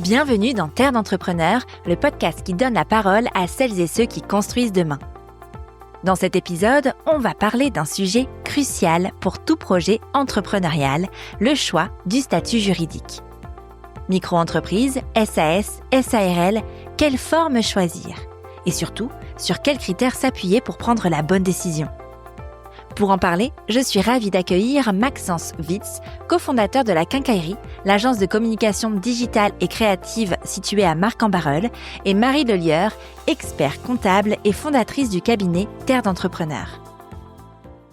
Bienvenue dans Terre d'entrepreneurs, le podcast qui donne la parole à celles et ceux qui construisent demain. Dans cet épisode, on va parler d'un sujet crucial pour tout projet entrepreneurial, le choix du statut juridique. Micro-entreprise, SAS, SARL, quelle forme choisir? Et surtout, sur quels critères s'appuyer pour prendre la bonne décision? Pour en parler, je suis ravie d'accueillir Maxence Witz, cofondateur de La Quincaillerie, l'agence de communication digitale et créative située à Marcq-en-Barœul, et Marie Lelieur, expert comptable et fondatrice du cabinet Terre d'entrepreneurs.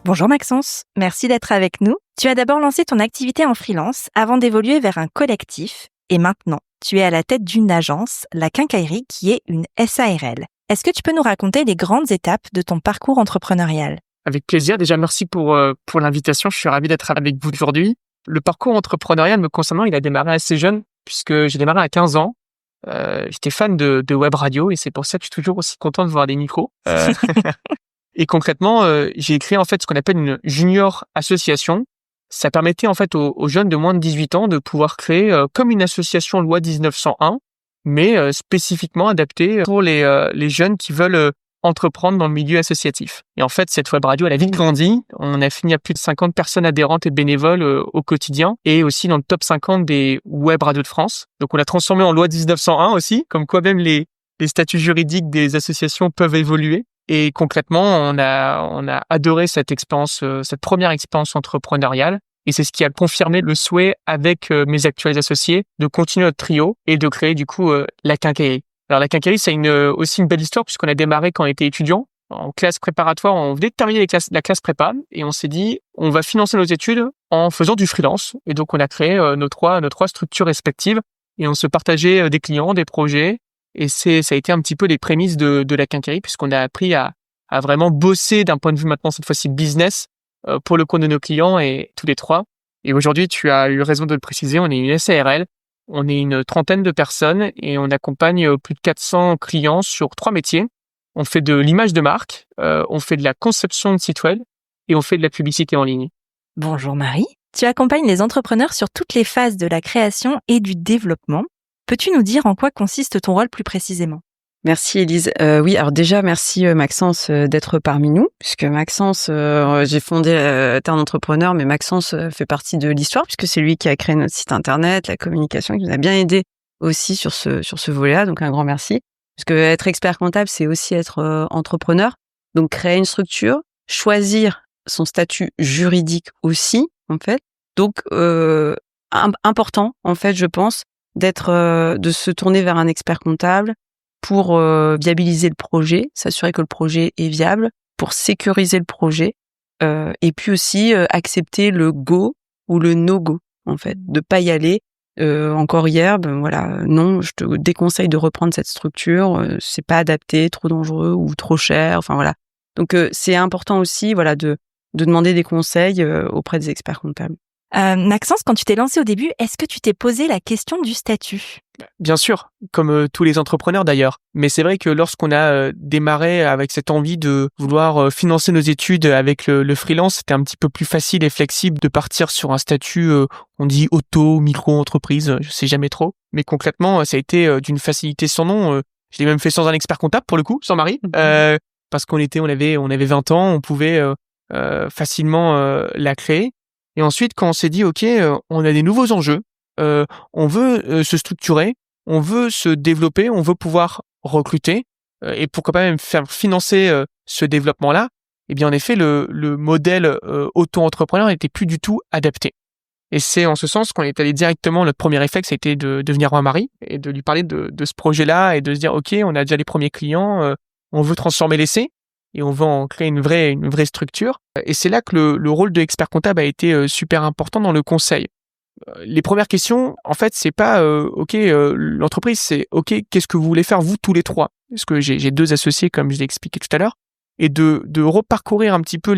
Bonjour Maxence, merci d'être avec nous. Tu as d'abord lancé ton activité en freelance avant d'évoluer vers un collectif, et maintenant, tu es à la tête d'une agence, La Quincaillerie, qui est une SARL. Est-ce que tu peux nous raconter les grandes étapes de ton parcours entrepreneurial ? Avec plaisir. Déjà, merci pour l'invitation. Je suis ravi d'être avec vous aujourd'hui. Le parcours entrepreneurial me concernant, il a démarré assez jeune puisque j'ai démarré à 15 ans. J'étais fan de web radio et c'est pour ça que je suis toujours aussi content de voir des micros. Et concrètement, j'ai créé en fait ce qu'on appelle une junior association. Ça permettait en fait aux jeunes de moins de 18 ans de pouvoir créer comme une association loi 1901, mais spécifiquement adaptée pour les jeunes qui veulent entreprendre dans le milieu associatif. Et en fait, cette web radio, elle a vite grandi. On a fini à plus de 50 personnes adhérentes et bénévoles au quotidien et aussi dans le top 50 des web radios de France. Donc, on l'a transformé en loi 1901 aussi, comme quoi même les statuts juridiques des associations peuvent évoluer. Et concrètement, on a adoré cette expérience, cette première expérience entrepreneuriale. Et c'est ce qui a confirmé le souhait avec mes actuels associés de continuer notre trio et de créer du coup La Quincaillerie. Alors, La Quincaillerie, c'est aussi une belle histoire puisqu'on a démarré quand on était étudiant. En classe préparatoire, on venait de terminer la classe prépa et on s'est dit, on va financer nos études en faisant du freelance. Et donc, on a créé nos trois structures respectives et on se partageait des clients, des projets. Et ça a été un petit peu les prémices de La Quincaillerie puisqu'on a appris à vraiment bosser d'un point de vue maintenant, cette fois-ci business, pour le compte de nos clients et tous les trois. Et aujourd'hui, tu as eu raison de le préciser, on est une SARL. On est une trentaine de personnes et on accompagne plus de 400 clients sur 3 métiers. On fait de l'image de marque, on fait de la conception de site web et on fait de la publicité en ligne. Bonjour Marie, tu accompagnes les entrepreneurs sur toutes les phases de la création et du développement. Peux-tu nous dire en quoi consiste ton rôle plus précisément ? Merci Élise. Oui, alors déjà merci Maxence d'être parmi nous, puisque Maxence, j'ai fondé Terre d'entrepreneurs, mais Maxence fait partie de l'histoire puisque c'est lui qui a créé notre site internet, la communication, qui nous a bien aidé aussi sur ce volet-là. Donc un grand merci. Parce que être expert comptable, c'est aussi être entrepreneur. Donc créer une structure, choisir son statut juridique aussi, en fait. Donc important, en fait, je pense, de se tourner vers un expert comptable pour viabiliser le projet, s'assurer que le projet est viable, pour sécuriser le projet, et puis aussi accepter le go ou le no-go, en fait, de pas y aller. Encore hier, non, je te déconseille de reprendre cette structure, c'est pas adapté, trop dangereux ou trop cher, enfin voilà. Donc c'est important aussi, de demander des conseils auprès des experts comptables. Maxence, quand tu t'es lancé au début, est-ce que tu t'es posé la question du statut ? Bien sûr, comme tous les entrepreneurs d'ailleurs. Mais c'est vrai que lorsqu'on a démarré avec cette envie de vouloir financer nos études avec le freelance, c'était un petit peu plus facile et flexible de partir sur un statut, on dit auto, micro-entreprise, je sais jamais trop. Mais concrètement, ça a été d'une facilité sans nom. Je l'ai même fait sans un expert comptable pour le coup, sans Marie, parce qu'on avait 20 ans, on pouvait facilement la créer. Et ensuite, quand on s'est dit, OK, on a des nouveaux enjeux, on veut se structurer, on veut se développer, on veut pouvoir recruter, et pourquoi pas même faire financer ce développement-là, eh bien, en effet, le modèle auto-entrepreneur n'était plus du tout adapté. Et c'est en ce sens qu'on est allé directement, notre premier réflexe, ça a été de venir voir Marie et de lui parler de ce projet-là et de se dire, OK, on a déjà les premiers clients, on veut transformer l'essai. Et on veut en créer une vraie structure. Et c'est là que le rôle de l'expert comptable a été super important dans le conseil. Les premières questions, en fait, c'est pas l'entreprise, c'est OK, qu'est-ce que vous voulez faire vous tous les trois ? Parce que j'ai 2 associés, comme je l'ai expliqué tout à l'heure, et de reparcourir un petit peu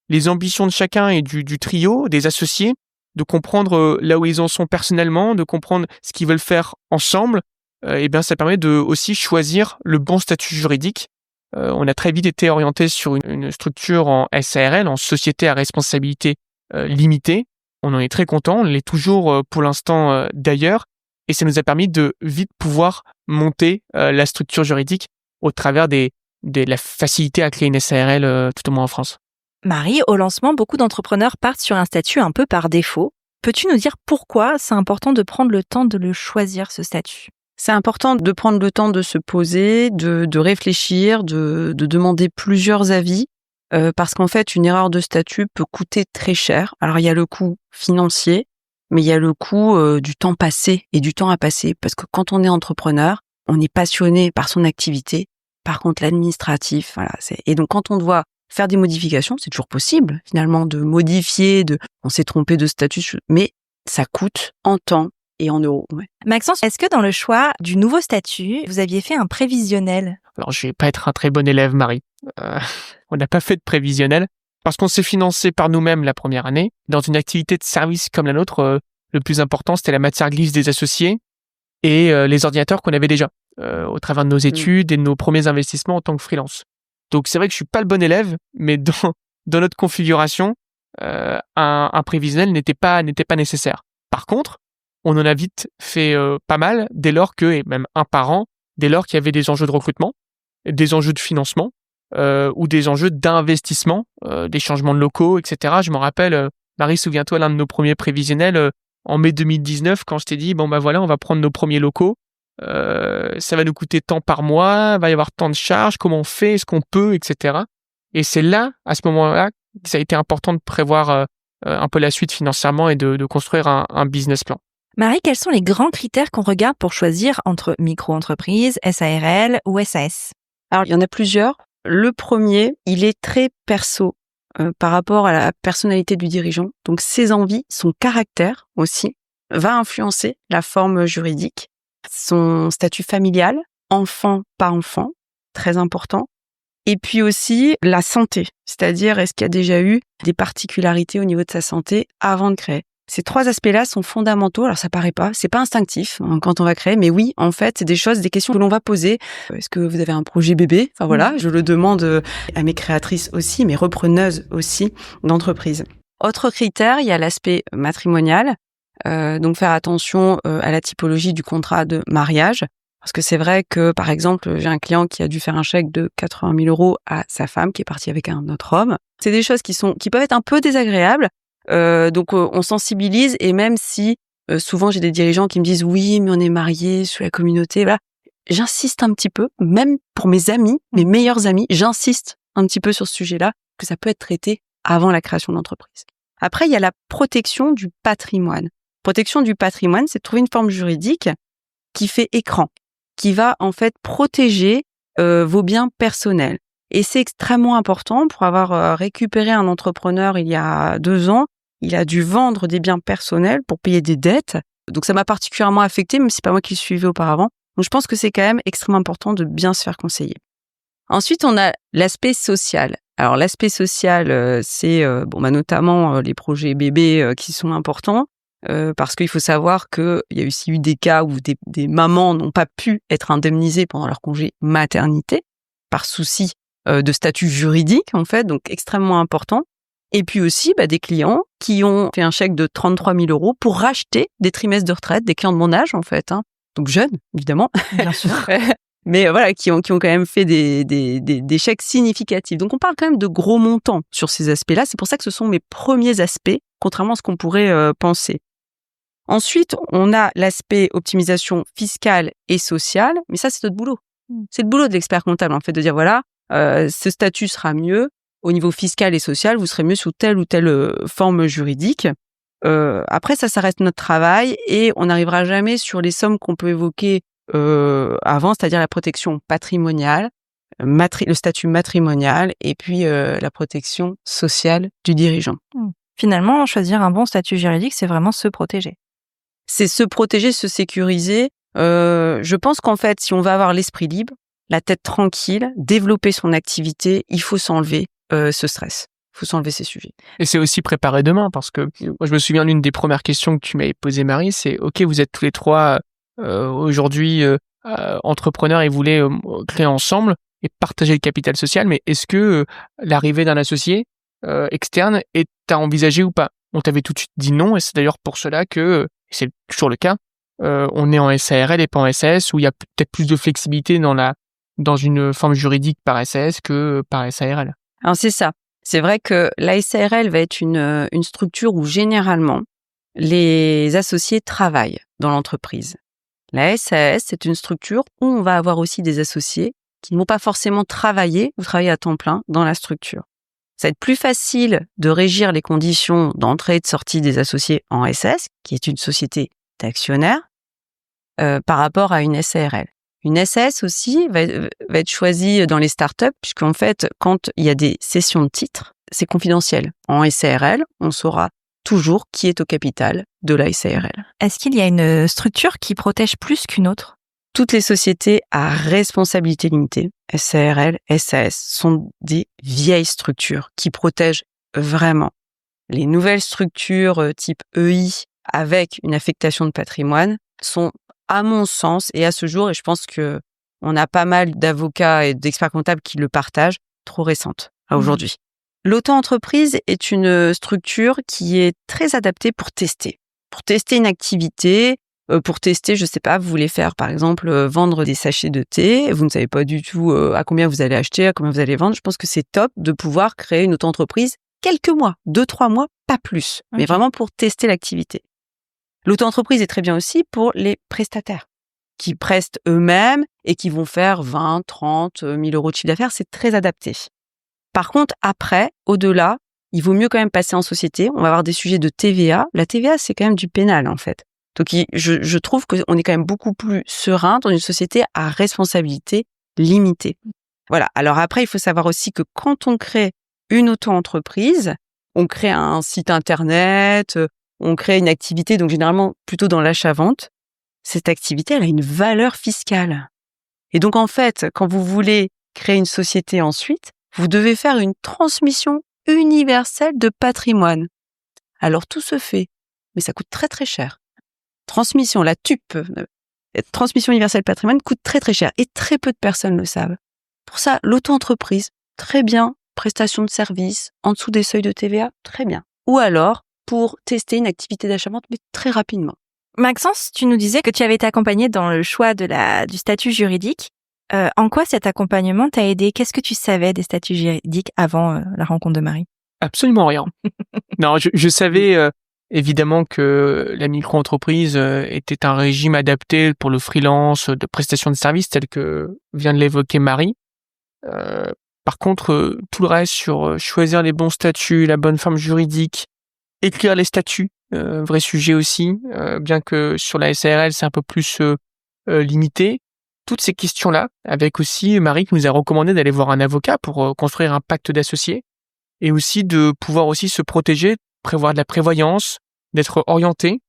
les ambitions de chacun et du trio, des associés, de comprendre là où ils en sont personnellement, de comprendre ce qu'ils veulent faire ensemble. Et bien, ça permet de aussi choisir le bon statut juridique. On a très vite été orienté sur une structure en SARL, en société à responsabilité limitée. On en est très content, on l'est toujours pour l'instant d'ailleurs. et ça nous a permis de vite pouvoir monter la structure juridique au travers de la facilité à créer une SARL tout au moins en France. Marie, au lancement, beaucoup d'entrepreneurs partent sur un statut un peu par défaut. Peux-tu nous dire pourquoi c'est important de prendre le temps de le choisir, ce statut ? C'est important de prendre le temps de se poser, de réfléchir, de demander plusieurs avis, parce qu'en fait, une erreur de statut peut coûter très cher. Alors, il y a le coût financier, mais il y a le coût du temps passé et du temps à passer, parce que quand on est entrepreneur, on est passionné par son activité. Par contre, l'administratif, voilà, et donc quand on doit faire des modifications, c'est toujours possible, finalement, de modifier, on s'est trompé de statut, mais ça coûte en temps et en euros. Ouais. Maxence, est-ce que dans le choix du nouveau statut, vous aviez fait un prévisionnel ? Alors, je vais pas être un très bon élève, Marie. On n'a pas fait de prévisionnel parce qu'on s'est financé par nous-mêmes la première année. Dans une activité de service comme la nôtre, le plus important, c'était la matière grise des associés et les ordinateurs qu'on avait déjà au travers de nos études et de nos premiers investissements en tant que freelance. Donc, c'est vrai que je suis pas le bon élève, mais dans notre configuration, un prévisionnel n'était pas nécessaire. Par contre, on en a vite fait pas mal dès lors et même un par an, dès lors qu'il y avait des enjeux de recrutement, des enjeux de financement ou des enjeux d'investissement, des changements de locaux, etc. Je me rappelle, Marie, souviens-toi, l'un de nos premiers prévisionnels en mai 2019, quand je t'ai dit, bon bah voilà, on va prendre nos premiers locaux, ça va nous coûter tant par mois, va y avoir tant de charges, comment on fait, est-ce qu'on peut, etc. Et c'est là, à ce moment-là, que ça a été important de prévoir un peu la suite financièrement et de construire un business plan. Marie, quels sont les grands critères qu'on regarde pour choisir entre micro-entreprise, SARL ou SAS ? Alors, il y en a plusieurs. Le premier, il est très perso par rapport à la personnalité du dirigeant. Donc, ses envies, son caractère aussi, va influencer la forme juridique. Son statut familial, enfant, pas enfant, très important. Et puis aussi la santé, c'est-à-dire est-ce qu'il y a déjà eu des particularités au niveau de sa santé avant de créer. Ces trois aspects-là sont fondamentaux. Alors ça paraît pas, c'est pas instinctif quand on va créer, mais oui, en fait, c'est des questions que l'on va poser. Est-ce que vous avez un projet bébé ? Enfin voilà, je le demande à mes créatrices aussi, mes repreneuses aussi d'entreprise. Autre critère, il y a l'aspect matrimonial. Donc faire attention à la typologie du contrat de mariage. Parce que c'est vrai que, par exemple, j'ai un client qui a dû faire un chèque de 80 000 € à sa femme qui est partie avec un autre homme. C'est des choses qui peuvent être un peu désagréables. Donc on sensibilise, et même si souvent j'ai des dirigeants qui me disent oui, mais on est mariés sous la communauté, voilà. J'insiste un petit peu, même pour mes amis, mes meilleurs amis, j'insiste un petit peu sur ce sujet-là, que ça peut être traité avant la création d'entreprise. Après, il y a la protection du patrimoine. Protection du patrimoine, c'est de trouver une forme juridique qui fait écran, qui va en fait protéger vos biens personnels. Et c'est extrêmement important. Pour avoir récupéré un entrepreneur il y a 2 ans, il a dû vendre des biens personnels pour payer des dettes. Donc ça m'a particulièrement affectée, même si c'est pas moi qui le suivais auparavant. Donc je pense que c'est quand même extrêmement important de bien se faire conseiller. Ensuite, on a l'aspect social. Alors l'aspect social, c'est notamment les projets bébés qui sont importants. Parce qu'il faut savoir qu'il y a aussi eu des cas où des mamans n'ont pas pu être indemnisées pendant leur congé maternité par souci de statut juridique, en fait, donc extrêmement important. Et puis aussi des clients qui ont fait un chèque de 33 000 € pour racheter des trimestres de retraite, des clients de mon âge, en fait, donc jeunes, évidemment. Bien sûr. Mais voilà, qui ont quand même fait des chèques significatifs. Donc on parle quand même de gros montants sur ces aspects-là. C'est pour ça que ce sont mes premiers aspects, contrairement à ce qu'on pourrait penser. Ensuite, on a l'aspect optimisation fiscale et sociale, mais ça, c'est notre boulot. C'est le boulot de l'expert comptable, en fait, de dire voilà, ce statut sera mieux au niveau fiscal et social, vous serez mieux sous telle ou telle forme juridique. Après, ça reste notre travail, et on n'arrivera jamais sur les sommes qu'on peut évoquer avant, c'est-à-dire la protection patrimoniale, le statut matrimonial, et puis la protection sociale du dirigeant. Finalement, choisir un bon statut juridique, c'est vraiment se protéger. C'est se protéger, se sécuriser. Je pense qu'en fait, si on va avoir l'esprit libre, la tête tranquille, développer son activité, il faut s'enlever ce stress. Il faut s'enlever ces sujets. Et c'est aussi préparer demain, parce que moi, je me souviens d'une des premières questions que tu m'avais posées, Marie, c'est OK, vous êtes tous les trois aujourd'hui entrepreneurs et vous voulez créer ensemble et partager le capital social, mais est-ce que l'arrivée d'un associé externe est à envisager ou pas ? On t'avait tout de suite dit non, et c'est d'ailleurs pour cela que, et c'est toujours le cas, on est en SARL et pas en SAS, où il y a peut-être plus de flexibilité dans une forme juridique par SAS que par SARL. Alors c'est ça. C'est vrai que la SARL va être une structure où généralement les associés travaillent dans l'entreprise. La SAS, c'est une structure où on va avoir aussi des associés qui ne vont pas forcément travailler ou travailler à temps plein dans la structure. Ça va être plus facile de régir les conditions d'entrée et de sortie des associés en SAS, qui est une société d'actionnaires, par rapport à une SARL. Une SAS aussi va être choisie dans les startups, puisqu'en fait, quand il y a des cessions de titres, c'est confidentiel. En SARL, on saura toujours qui est au capital de la SARL. Est-ce qu'il y a une structure qui protège plus qu'une autre? Toutes les sociétés à responsabilité limitée, SARL, SAS, sont des vieilles structures qui protègent vraiment. Les nouvelles structures type EI avec une affectation de patrimoine sont, à mon sens, et à ce jour, et je pense que on a pas mal d'avocats et d'experts comptables qui le partagent, trop récentes à aujourd'hui. L'auto-entreprise est une structure qui est très adaptée pour tester une activité, pour tester, je sais pas, vous voulez faire par exemple vendre des sachets de thé, vous ne savez pas du tout à combien vous allez acheter, à combien vous allez vendre. Je pense que c'est top de pouvoir créer une auto-entreprise quelques mois, 2-3 mois, pas plus, mais vraiment pour tester l'activité. L'auto-entreprise est très bien aussi pour les prestataires qui prestent eux-mêmes et qui vont faire 20, 30 000 euros de chiffre d'affaires. C'est très adapté. Par contre, après, au-delà, il vaut mieux quand même passer en société. On va avoir des sujets de TVA. La TVA, c'est quand même du pénal, en fait. Donc, je trouve qu'on est quand même beaucoup plus serein dans une société à responsabilité limitée. Voilà. Alors après, il faut savoir aussi que quand on crée une auto-entreprise, on crée un site internet, on crée une activité, donc généralement plutôt dans l'achat-vente. Cette activité, elle a une valeur fiscale. Et donc, en fait, quand vous voulez créer une société ensuite, vous devez faire une transmission universelle de patrimoine. Alors, tout se fait, mais ça coûte très, très cher. La TUP, transmission universelle de patrimoine, coûte très, très cher. Et très peu de personnes le savent. Pour ça, l'auto-entreprise, très bien. Prestation de services, en dessous des seuils de TVA, très bien. Ou alors, pour tester une activité d'achat-vente, mais très rapidement. Maxence, tu nous disais que tu avais été accompagnée dans le choix du statut juridique. En quoi cet accompagnement t'a aidé? Qu'est-ce que tu savais des statuts juridiques avant la rencontre de Marie? Absolument rien. Non, je savais évidemment que la micro-entreprise était un régime adapté pour le freelance de prestation de services tel que vient de l'évoquer Marie. Par contre, tout le reste sur choisir les bons statuts, la bonne forme juridique, écrire les statuts, vrai sujet aussi, bien que sur la SARL, c'est un peu plus limité. Toutes ces questions-là, avec aussi Marie qui nous a recommandé d'aller voir un avocat pour construire un pacte d'associés et aussi de pouvoir aussi se protéger, prévoir de la prévoyance, d'être orienté.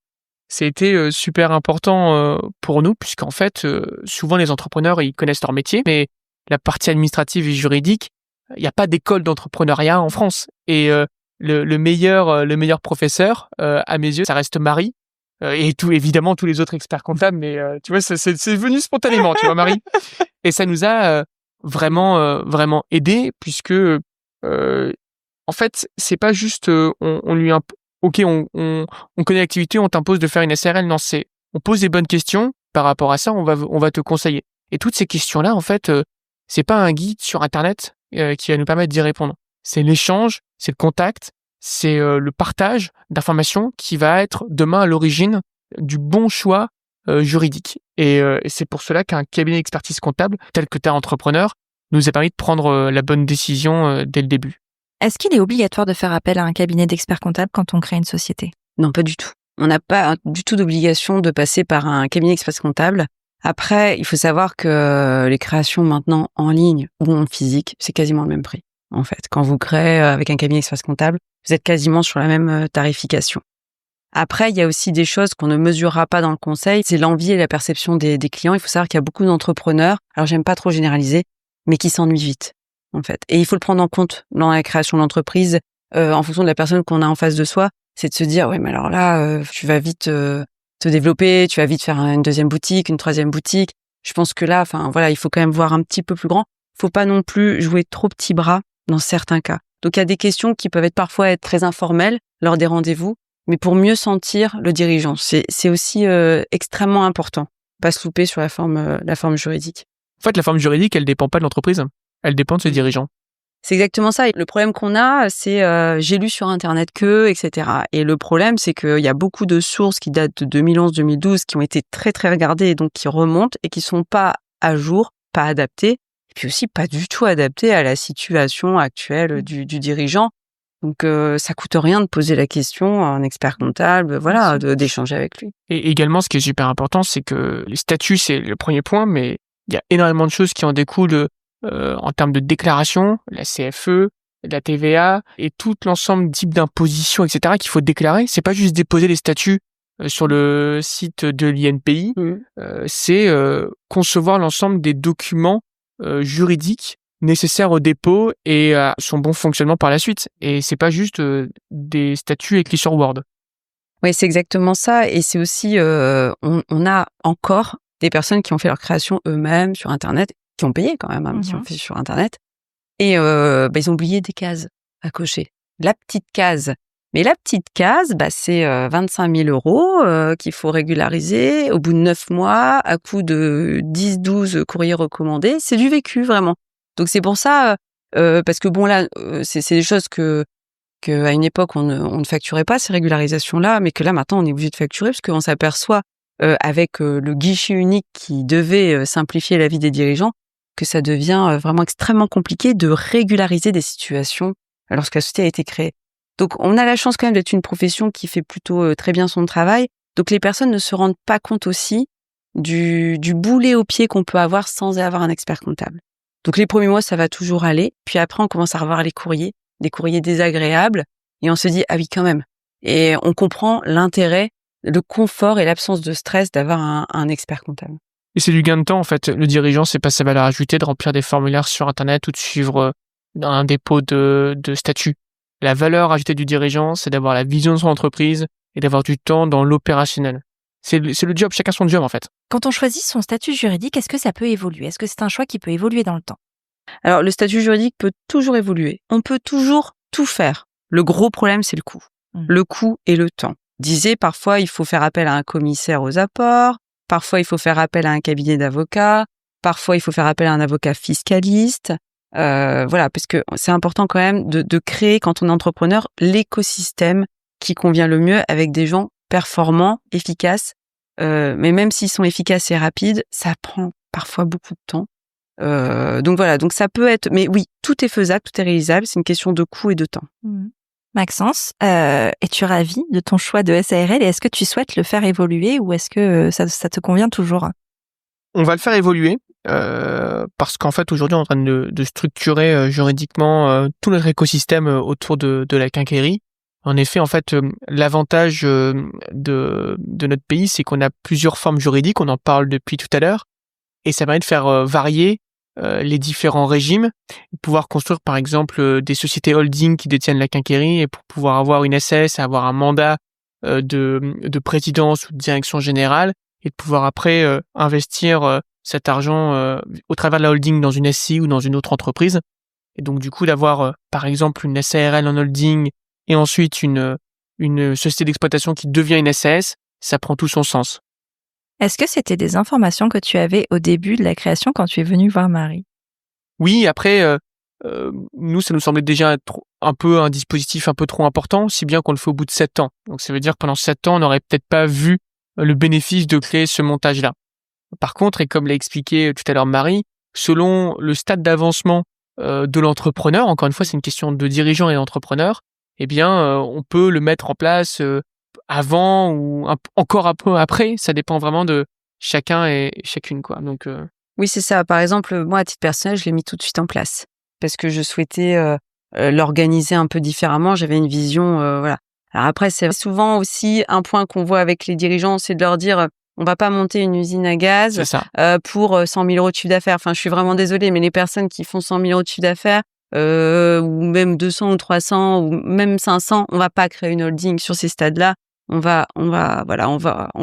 C'était super important pour nous puisqu'en fait, souvent les entrepreneurs, ils connaissent leur métier, mais la partie administrative et juridique, il n'y a pas d'école d'entrepreneuriat en France. Et le meilleur professeur, à mes yeux, ça reste Marie. Et évidemment, tous les autres experts comptables, mais tu vois, c'est venu spontanément, tu vois, Marie. Et ça nous a vraiment aidé puisque, en fait, c'est pas juste, on lui on connaît l'activité, on t'impose de faire une SARL. Non, on pose des bonnes questions par rapport à ça, on va te conseiller. Et toutes ces questions-là, en fait, c'est pas un guide sur Internet qui va nous permettre d'y répondre. C'est l'échange, c'est le contact, c'est le partage d'informations qui va être demain à l'origine du bon choix juridique. Et c'est pour cela qu'un cabinet d'expertise comptable tel que Terre Entrepreneur nous a permis de prendre la bonne décision dès le début. Est-ce qu'il est obligatoire de faire appel à un cabinet d'experts comptables quand on crée une société? Non, pas du tout. On n'a pas du tout d'obligation de passer par un cabinet d'expertise comptable. Après, il faut savoir que les créations maintenant en ligne ou en physique, c'est quasiment le même prix. En fait, quand vous créez avec un cabinet d'expertise comptable, vous êtes quasiment sur la même tarification. Après, il y a aussi des choses qu'on ne mesurera pas dans le conseil, c'est l'envie et la perception des clients. Il faut savoir qu'il y a beaucoup d'entrepreneurs, alors j'aime pas trop généraliser, mais qui s'ennuient vite, en fait. Et il faut le prendre en compte dans la création de l'entreprise, en fonction de la personne qu'on a en face de soi, c'est de se dire, ouais, mais alors là, tu vas vite te développer, tu vas vite faire une deuxième boutique, une troisième boutique. Je pense que là, enfin voilà, il faut quand même voir un petit peu plus grand. Faut pas non plus jouer trop petits bras dans certains cas. Donc il y a des questions qui peuvent parfois être très informelles lors des rendez-vous, mais pour mieux sentir le dirigeant. C'est aussi extrêmement important. Pas se louper sur la forme juridique. En fait, la forme juridique, elle dépend pas de l'entreprise, elle dépend de ses dirigeants. C'est exactement ça. Et le problème qu'on a, c'est j'ai lu sur Internet que, etc. Et le problème, c'est qu'il y a beaucoup de sources qui datent de 2011-2012 qui ont été très, très regardées et donc qui remontent et qui sont pas à jour, pas adaptées, et puis aussi pas du tout adaptées à la situation actuelle du dirigeant. Donc, ça coûte rien de poser la question à un expert comptable, voilà, d'échanger avec lui. Et également, ce qui est super important, c'est que les statuts, c'est le premier point, mais il y a énormément de choses qui en découlent en termes de déclaration, la CFE, la TVA et tout l'ensemble type d'imposition, etc. qu'il faut déclarer. C'est pas juste déposer les statuts sur le site de l'INPI, c'est concevoir l'ensemble des documents juridiques nécessaires au dépôt et à son bon fonctionnement par la suite. Et c'est pas juste des statuts écrits sur Word. Oui, c'est exactement ça. Et c'est aussi, on a encore des personnes qui ont fait leur création eux-mêmes sur Internet, qui ont payé quand même, qui ont fait sur Internet. Et ils ont oublié des cases à cocher. La petite case. Mais la petite case, c'est 25 000 € qu'il faut régulariser au bout de 9 mois, à coût de 10-12 courriers recommandés. C'est du vécu, vraiment. Donc c'est pour ça, parce que bon là, c'est des choses que à une époque on ne facturait pas ces régularisations-là, mais que là maintenant on est obligé de facturer parce qu'on s'aperçoit avec le guichet unique qui devait simplifier la vie des dirigeants, que ça devient vraiment extrêmement compliqué de régulariser des situations lorsque la société a été créée. Donc on a la chance quand même d'être une profession qui fait plutôt très bien son travail. Donc les personnes ne se rendent pas compte aussi du boulet au pied qu'on peut avoir sans avoir un expert comptable. Donc les premiers mois, ça va toujours aller. Puis après, on commence à revoir les courriers désagréables. Et on se dit, ah oui, quand même. Et on comprend l'intérêt, le confort et l'absence de stress d'avoir un expert comptable. Et c'est du gain de temps, en fait. Le dirigeant, c'est pas sa valeur ajoutée de remplir des formulaires sur Internet ou de suivre un dépôt de statut. La valeur ajoutée du dirigeant, c'est d'avoir la vision de son entreprise et d'avoir du temps dans l'opérationnel. C'est le job, chacun son job, en fait. Quand on choisit son statut juridique, est-ce que ça peut évoluer? Est-ce que c'est un choix qui peut évoluer dans le temps? Alors, le statut juridique peut toujours évoluer. On peut toujours tout faire. Le gros problème, c'est le coût. Le coût et le temps. Disait, parfois, il faut faire appel à un commissaire aux apports. Parfois, il faut faire appel à un cabinet d'avocats. Parfois, il faut faire appel à un avocat fiscaliste. Voilà, parce que c'est important quand même de créer, quand on est entrepreneur, l'écosystème qui convient le mieux avec des gens performants, efficaces. Mais même s'ils sont efficaces et rapides, ça prend parfois beaucoup de temps. Donc voilà, donc ça peut être... Mais oui, tout est faisable, tout est réalisable. C'est une question de coût et de temps. Maxence, es-tu ravi de ton choix de SARL et est-ce que tu souhaites le faire évoluer ou est-ce que ça te convient toujours? On va le faire évoluer parce qu'en fait, aujourd'hui, on est en train de structurer juridiquement tout notre écosystème autour de la quincaillerie. En effet, en fait, l'avantage de notre pays, c'est qu'on a plusieurs formes juridiques, on en parle depuis tout à l'heure, et ça permet de faire varier les différents régimes, pouvoir construire par exemple des sociétés holding qui détiennent la quincaillerie et pour pouvoir avoir une SAS, avoir un mandat de présidence ou de direction générale et de pouvoir après investir cet argent au travers de la holding dans une SCI ou dans une autre entreprise. Et donc du coup d'avoir par exemple une SARL en holding et ensuite une société d'exploitation qui devient une SAS, ça prend tout son sens. Est-ce que c'était des informations que tu avais au début de la création quand tu es venu voir Marie? Oui, après, nous, ça nous semblait déjà être un peu un dispositif un peu trop important, si bien qu'on le fait au bout de 7 ans. Donc ça veut dire que pendant 7 ans, on n'aurait peut-être pas vu le bénéfice de créer ce montage-là. Par contre, et comme l'a expliqué tout à l'heure Marie, selon le stade d'avancement de l'entrepreneur, encore une fois, c'est une question de dirigeant et d'entrepreneur, eh bien, on peut le mettre en place avant ou encore un peu après. Ça dépend vraiment de chacun et chacune, quoi. Donc, Oui, c'est ça. Par exemple, moi, à titre personnel, je l'ai mis tout de suite en place parce que je souhaitais l'organiser un peu différemment. J'avais une vision, voilà. Alors après, c'est souvent aussi un point qu'on voit avec les dirigeants, c'est de leur dire on va pas monter une usine à gaz pour 100 000 € de chiffre d'affaires. Enfin, je suis vraiment désolée, mais les personnes qui font 100 000 € de chiffre d'affaires ou même 200 ou 300 ou même 500, on va pas créer une holding sur ces stades-là. On va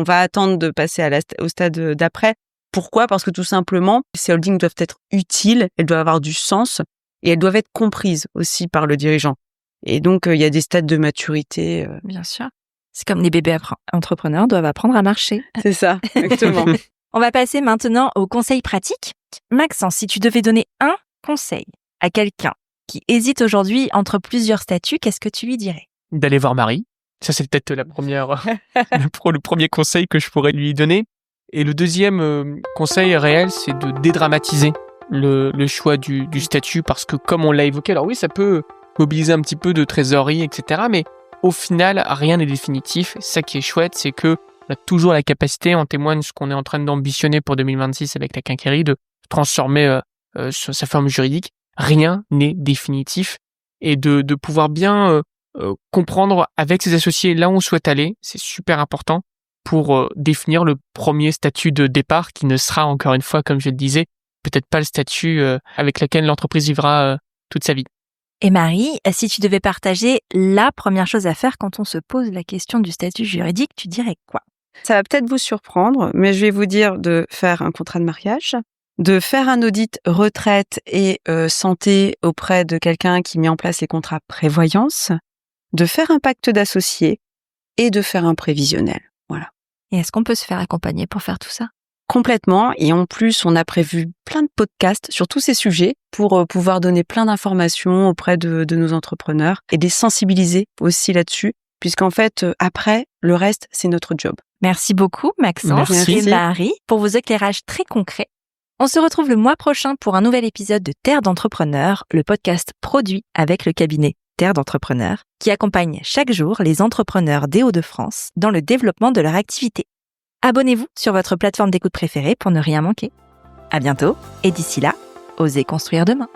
attendre de passer au stade d'après. Pourquoi? Parce que tout simplement, ces holdings doivent être utiles, elles doivent avoir du sens et elles doivent être comprises aussi par le dirigeant. Et donc, il y a des stades de maturité. Bien sûr. C'est comme les bébés entrepreneurs doivent apprendre à marcher. C'est ça, exactement. On va passer maintenant aux conseils pratiques. Maxence, si tu devais donner un conseil à quelqu'un qui hésite aujourd'hui entre plusieurs statuts, qu'est-ce que tu lui dirais? D'aller voir Marie. Ça, c'est peut-être le premier conseil que je pourrais lui donner. Et le deuxième conseil réel, c'est de dédramatiser le choix du statut, parce que comme on l'a évoqué, alors oui, ça peut mobiliser un petit peu de trésorerie, etc. Mais au final, rien n'est définitif. Ça qui est chouette, c'est que on a toujours la capacité, en témoigne ce qu'on est en train d'ambitionner pour 2026 avec la quincaillerie, de transformer sa forme juridique. Rien n'est définitif, et de pouvoir bien comprendre avec ses associés là où on souhaite aller, c'est super important pour définir le premier statut de départ qui ne sera, encore une fois, comme je le disais, peut-être pas le statut avec lequel l'entreprise vivra toute sa vie. Et Marie, si tu devais partager la première chose à faire quand on se pose la question du statut juridique, tu dirais quoi? Ça va peut-être vous surprendre, mais je vais vous dire de faire un contrat de mariage, de faire un audit retraite et santé auprès de quelqu'un qui met en place les contrats prévoyance, de faire un pacte d'associés et de faire un prévisionnel. Voilà. Et est-ce qu'on peut se faire accompagner pour faire tout ça? Complètement. Et en plus, on a prévu plein de podcasts sur tous ces sujets pour pouvoir donner plein d'informations auprès de nos entrepreneurs et les sensibiliser aussi là-dessus, puisqu'en fait, après, le reste, c'est notre job. Merci beaucoup, Maxence et Marie, pour vos éclairages très concrets. On se retrouve le mois prochain pour un nouvel épisode de Terre d'entrepreneurs, le podcast produit avec le cabinet Terre d'entrepreneurs, qui accompagne chaque jour les entrepreneurs des Hauts-de-France dans le développement de leur activité. Abonnez-vous sur votre plateforme d'écoute préférée pour ne rien manquer. À bientôt, et d'ici là, osez construire demain.